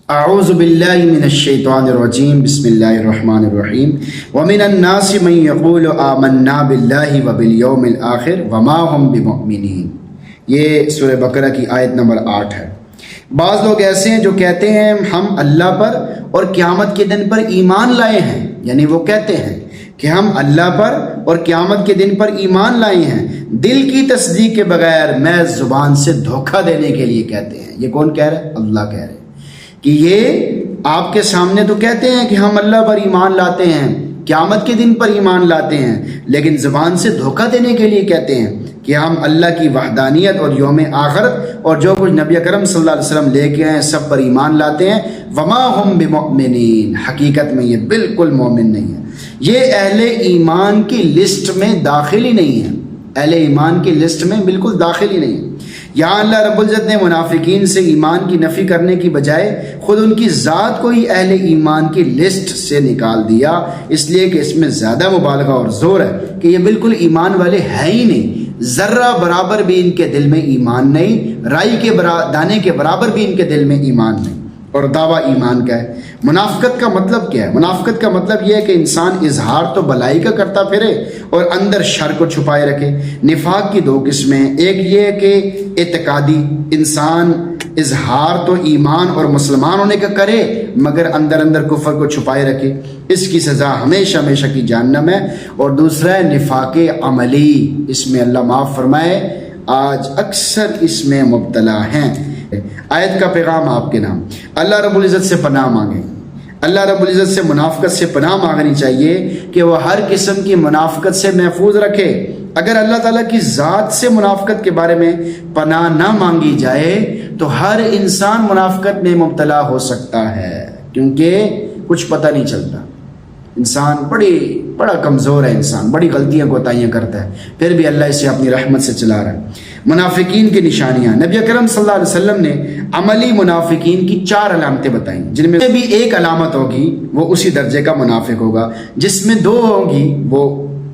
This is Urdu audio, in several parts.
اعوذ باللہ من الشیطان الرجیم بسم اللہ الرحمن الرحیم ومن الناس من یقول آمنا باللہ وبالیوم الآخر وما هم بمؤمنین۔ یہ سورہ بقرہ کی آیت نمبر 8 ہے۔ بعض لوگ ایسے ہیں جو کہتے ہیں ہم اللہ پر اور قیامت کے دن پر ایمان لائے ہیں، یعنی وہ کہتے ہیں کہ ہم اللہ پر اور قیامت کے دن پر ایمان لائے ہیں، دل کی تصدیق کے بغیر محض زبان سے دھوکہ دینے کے لیے کہتے ہیں۔ یہ کون کہہ رہا ہے؟ اللہ کہہ رہے ہیں کہ یہ آپ کے سامنے تو کہتے ہیں کہ ہم اللہ پر ایمان لاتے ہیں، قیامت کے دن پر ایمان لاتے ہیں، لیکن زبان سے دھوکہ دینے کے لیے کہتے ہیں کہ ہم اللہ کی وحدانیت اور یوم آخرت اور جو کچھ نبی اکرم صلی اللہ علیہ وسلم لے کے آئے سب پر ایمان لاتے ہیں۔ وما ہم بمؤمنین، حقیقت میں یہ بالکل مومن نہیں ہے، یہ اہل ایمان کی لسٹ میں داخل ہی نہیں ہے، اہل ایمان کی لسٹ میں بالکل داخل ہی نہیں ہے۔ یہاں اللہ رب العزت نے منافقین سے ایمان کی نفی کرنے کی بجائے خود ان کی ذات کو ہی اہل ایمان کی لسٹ سے نکال دیا، اس لیے کہ اس میں زیادہ مبالغہ اور زور ہے کہ یہ بالکل ایمان والے ہیں ہی نہیں، ذرہ برابر بھی ان کے دل میں ایمان نہیں، رائی کے دانے کے برابر بھی ان کے دل میں ایمان نہیں، اور دعویٰ ایمان کا ہے۔ منافقت کا مطلب کیا ہے؟ منافقت کا مطلب یہ ہے کہ انسان اظہار تو بلائی کا کرتا پھرے اور اندر شر کو چھپائے رکھے۔ نفاق کی دو قسمیں، ایک یہ ہے کہ اعتقادی، انسان اظہار تو ایمان اور مسلمان ہونے کا کرے مگر اندر اندر کفر کو چھپائے رکھے، اس کی سزا ہمیشہ ہمیشہ کی جہنم ہے۔ اور دوسرا ہے نفاق عملی، اس میں اللہ معاف فرمائے آج اکثر اس میں مبتلا ہیں۔ آیت کا پیغام آپ کے نام، اللہ رب العزت سے پناہ مانگیں، اللہ رب العزت سے منافقت سے پناہ مانگنی چاہیے کہ وہ ہر قسم کی منافقت سے محفوظ رکھے۔ اگر اللہ تعالیٰ کی ذات سے منافقت کے بارے میں پناہ نہ مانگی جائے تو ہر انسان منافقت میں مبتلا ہو سکتا ہے، کیونکہ کچھ پتہ نہیں چلتا، انسان بڑا کمزور ہے، انسان بڑی غلطیاں کوتاہیاں کرتا ہے، پھر بھی اللہ اسے اپنی رحمت سے چلا رہا ہے۔ منافقین کی نشانیاں، نبی اکرم صلی اللہ علیہ وسلم نے عملی منافقین کی 4 علامتیں بتائیں، جن میں بھی ایک علامت ہوگی وہ اسی درجے کا منافق ہوگا، جس میں 2 ہوں گی وہ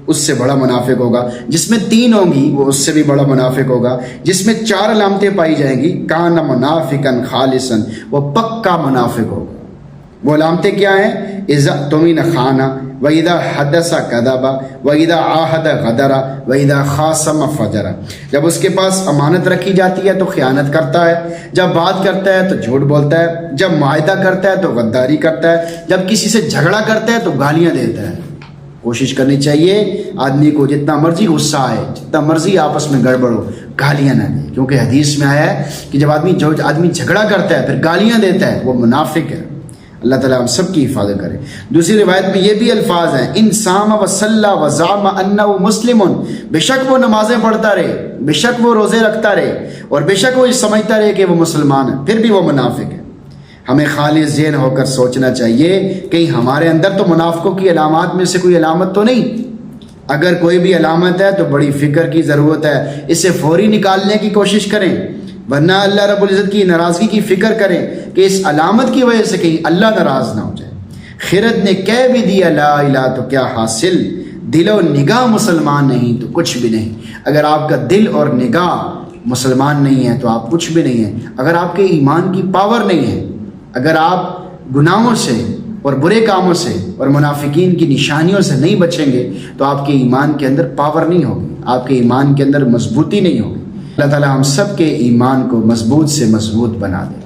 اس سے بڑا منافق ہوگا، جس میں 3 ہوں گی وہ اس سے بھی بڑا منافق ہوگا، جس میں 4 علامتیں پائی جائیں گی کان منافقا خالصا، وہ پکا منافق ہوگا۔ وہ علامتیں کیا ہیں؟ اذا اؤتمن خان واذا حدث کذب واذا عاہد غدر واذا خاصم فجر، جب اس کے پاس امانت رکھی جاتی ہے تو خیانت کرتا ہے، جب بات کرتا ہے تو جھوٹ بولتا ہے، جب معاہدہ کرتا ہے تو غداری کرتا ہے، جب کسی سے جھگڑا کرتا ہے تو گالیاں دیتا ہے۔ کوشش کرنی چاہیے آدمی کو جتنا مرضی غصہ آئے، جتنا مرضی آپس میں گڑبڑ ہو، گالیاں نہ دے، کیونکہ حدیث میں آیا ہے کہ جب آدمی جھگڑا کرتا ہے پھر گالیاں دیتا ہے وہ منافق ہے۔ اللہ تعالیٰ ہم سب کی حفاظت کرے۔ دوسری روایت میں یہ بھی الفاظ ہیں ان صام و صلی و زعم انہ مسلم، بے شک وہ نمازیں پڑھتا رہے، بے شک وہ روزے رکھتا رہے، اور بے شک وہ سمجھتا رہے کہ وہ مسلمان ہے، پھر بھی وہ منافق ہے۔ ہمیں خالص ذہن ہو کر سوچنا چاہیے کہ ہمارے اندر تو منافقوں کی علامات میں سے کوئی علامت تو نہیں، اگر کوئی بھی علامت ہے تو بڑی فکر کی ضرورت ہے، اسے فوری نکالنے کی کوشش کریں، ورنہ اللہ رب العزت کی ناراضگی کی فکر کریں کہ اس علامت کی وجہ سے کہیں اللہ ناراض نہ ہو جائے۔ خرد نے کہہ بھی دیا لا الہ تو کیا حاصل، دل و نگاہ مسلمان نہیں تو کچھ بھی نہیں۔ اگر آپ کا دل اور نگاہ مسلمان نہیں ہے تو آپ کچھ بھی نہیں ہیں، اگر آپ کے ایمان کی پاور نہیں ہے، اگر آپ گناہوں سے اور برے کاموں سے اور منافقین کی نشانیوں سے نہیں بچیں گے تو آپ کے ایمان کے اندر پاور نہیں ہوگی، آپ کے ایمان کے اندر مضبوطی نہیں ہوگی۔ اللہ تعالیٰ ہم سب کے ایمان کو مضبوط سے مضبوط بنا دے۔